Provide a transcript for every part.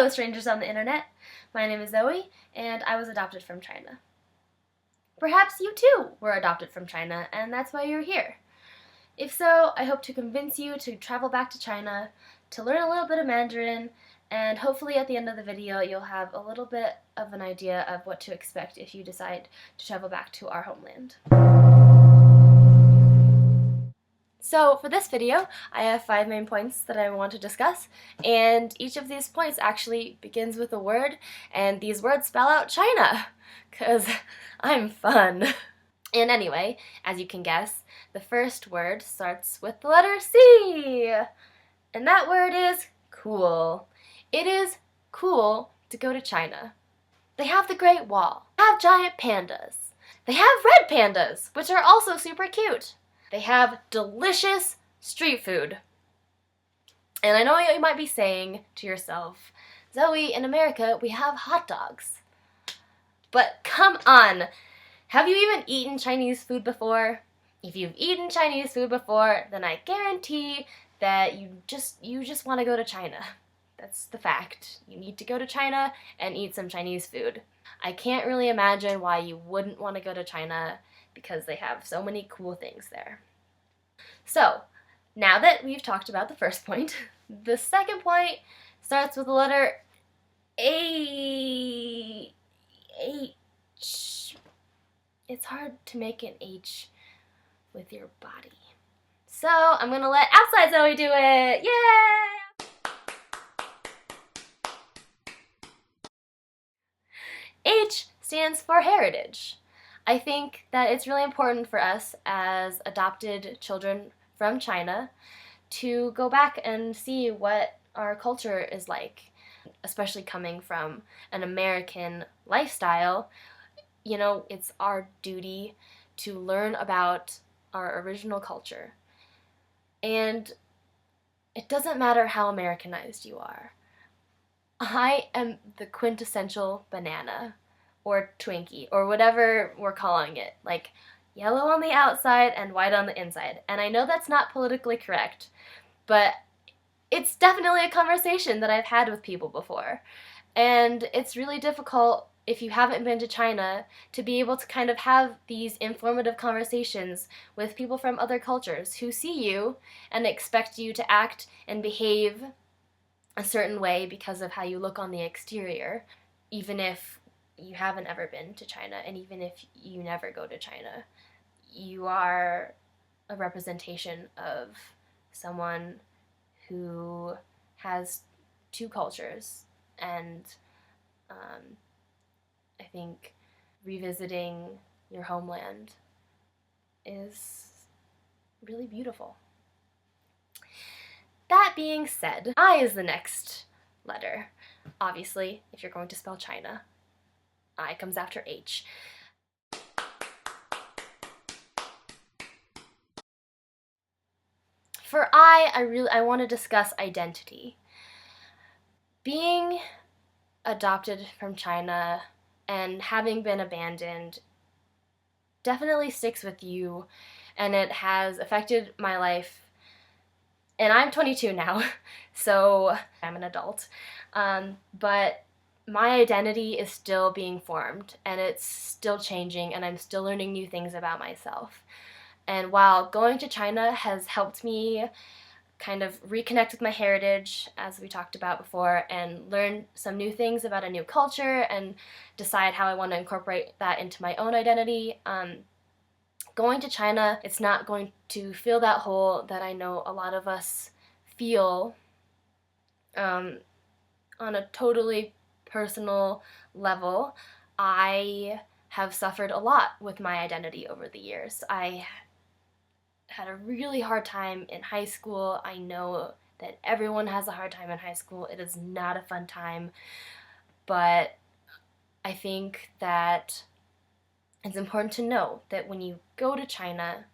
Hello, strangers on the internet. My name is Zoe, and I was adopted from China. Perhaps you too were adopted from China, and that's why you're here. If so, I hope to convince you to travel back to China, to learn a little bit of Mandarin, and hopefully at the end of the video you'll have a little bit of an idea of what to expect if you decide to travel back to our homeland. So for this video, I have 5 main points that I want to discuss, and each of these points actually begins with a word, and these words spell out China, because I'm fun. And anyway, as you can guess, the first word starts with the letter C, and that word is cool. It is cool to go to China. They have the Great Wall, they have giant pandas, they have red pandas, which are also super cute. They have delicious street food. And I know you might be saying to yourself, Zoe, in America we have hot dogs. But come on, have you even eaten Chinese food before? If you've eaten Chinese food before, then I guarantee that you just want to go to China. That's the fact. You need to go to China and eat some Chinese food. I can't really imagine why you wouldn't want to go to China, because they have so many cool things there. So, now that we've talked about the first point, the second point starts with the letter A. H. It's hard to make an H with your body. So, I'm gonna let Outside Zoe do it! Yay! H stands for heritage. I think that it's really important for us as adopted children from China to go back and see what our culture is like, especially coming from an American lifestyle. You know, it's our duty to learn about our original culture. And it doesn't matter how Americanized you are. I am the quintessential banana, or Twinkie, or whatever we're calling it, like yellow on the outside and white on the inside. And I know that's not politically correct, but it's definitely a conversation that I've had with people before. And it's really difficult, if you haven't been to China, to be able to kind of have these informative conversations with people from other cultures who see you and expect you to act and behave a certain way because of how you look on the exterior, even if you haven't ever been to China, and even if you never go to China. You are a representation of someone who has 2 cultures, and I think revisiting your homeland is really beautiful. That being said, I is the next letter. Obviously, if you're going to spell China, I comes after H. For I want to discuss identity. Being adopted from China and having been abandoned definitely sticks with you, and it has affected my life. And I'm 22 now, so I'm an adult. But my identity is still being formed, and it's still changing, and I'm still learning new things about myself. And while going to China has helped me kind of reconnect with my heritage, as we talked about before, and learn some new things about a new culture and decide how I want to incorporate that into my own identity, going to China, it's not going to fill that hole that I know a lot of us feel on a totally personal level. I have suffered a lot with my identity over the years. I had a really hard time in high school. I know that everyone has a hard time in high school. It is not a fun time, but I think that it's important to know that when you go to China,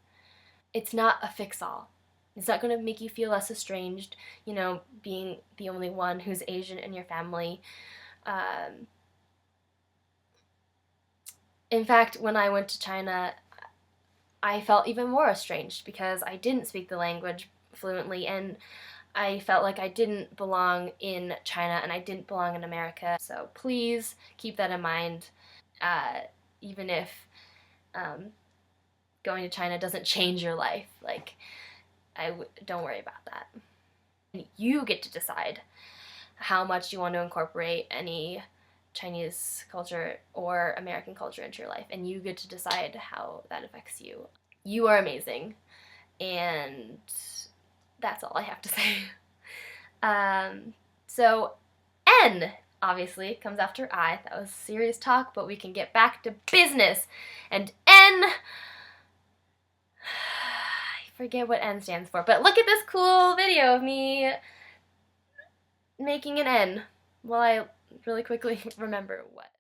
it's not a fix-all. It's not going to make you feel less estranged, you know, being the only one who's Asian in your family. In fact, when I went to China, I felt even more estranged because I didn't speak the language fluently, and I felt like I didn't belong in China and I didn't belong in America. So please keep that in mind, uh, even if um, going to China doesn't change your life. Like, don't worry about that. You get to decide how much you want to incorporate any Chinese culture or American culture into your life, and you get to decide how that affects you. You are amazing, and that's all I have to say. So N obviously comes after I. That was serious talk, but we can get back to business. And N, I forget what N stands for, but look at this cool video of me making an N while I really quickly remember what.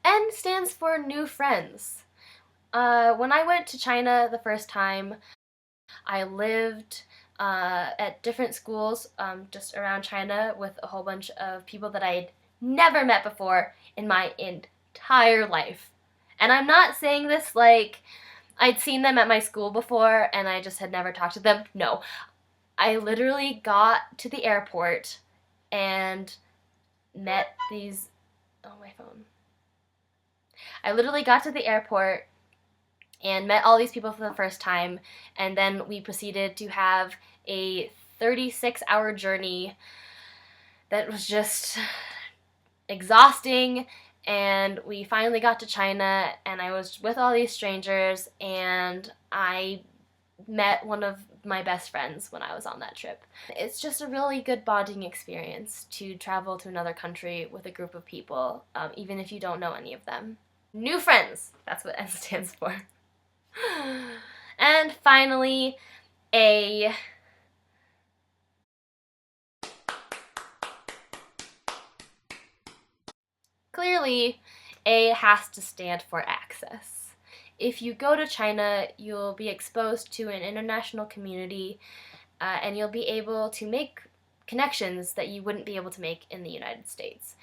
N stands for new friends. When I went to China the first time, I lived at different schools just around China with a whole bunch of people that I had never met before in my entire life. And I'm not saying this like I'd seen them at my school before and I just had never talked to them. No. I literally got to the airport and met these. Oh, my phone. I literally got to the airport and met all these people for the first time, and then we proceeded to have a 36-hour journey that was just exhausting, and we finally got to China, and I was with all these strangers, and I met one of my best friends when I was on that trip. It's just a really good bonding experience to travel to another country with a group of people, even if you don't know any of them. New friends, that's what N stands for. And finally, A. Clearly, A has to stand for access. If you go to China, you'll be exposed to an international community and you'll be able to make connections that you wouldn't be able to make in the United States.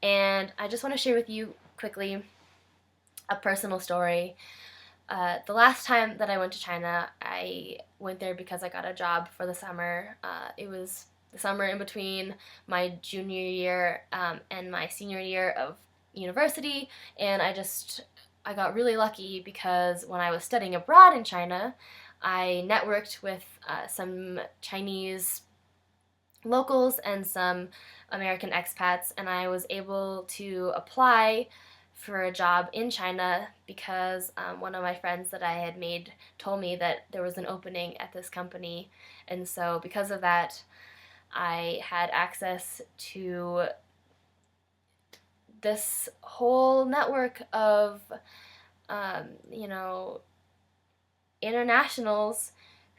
And I just want to share with you quickly a personal story. The last time that I went to China, I went there because I got a job for the summer. It was the summer in between my junior year and my senior year of university, and I got really lucky because when I was studying abroad in China, I networked with some Chinese locals and some American expats, and I was able to apply for a job in China because one of my friends that I had made told me that there was an opening at this company, and so because of that I had access to this whole network of internationals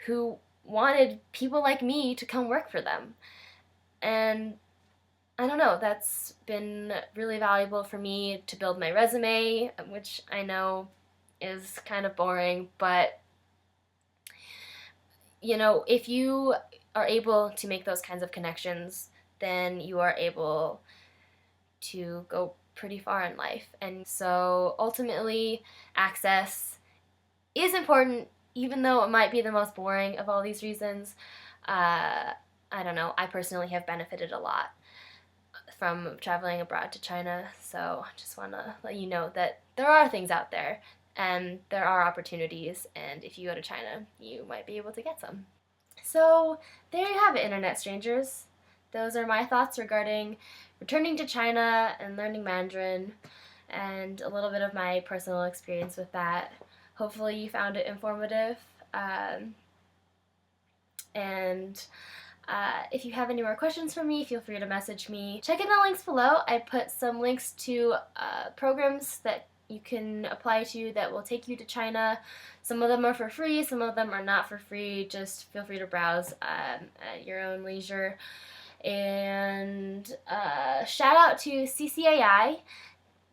who wanted people like me to come work for them. And I don't know, that's been really valuable for me to build my resume, which I know is kind of boring, but if you are able to make those kinds of connections, then you are able to go pretty far in life. And so ultimately, access is important, even though it might be the most boring of all these reasons. I don't know, I personally have benefited a lot from traveling abroad to China, so I just want to let you know that there are things out there and there are opportunities, and if you go to China, you might be able to get some. So there you have it, internet strangers. Those are my thoughts regarding returning to China and learning Mandarin, and a little bit of my personal experience with that. Hopefully you found it informative, and if you have any more questions for me, feel free to message me. Check in the links below. I put some links to programs that you can apply to that will take you to China. Some of them are for free, some of them are not for free. Just feel free to browse at your own leisure. And shout out to CCAI,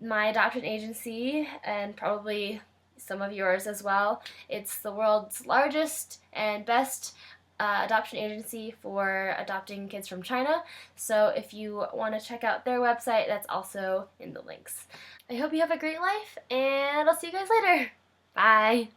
my adoption agency, and probably some of yours as well. It's the world's largest and best adoption agency for adopting kids from China. So if you want to check out their website, that's also in the links. I hope you have a great life, and I'll see you guys later. Bye.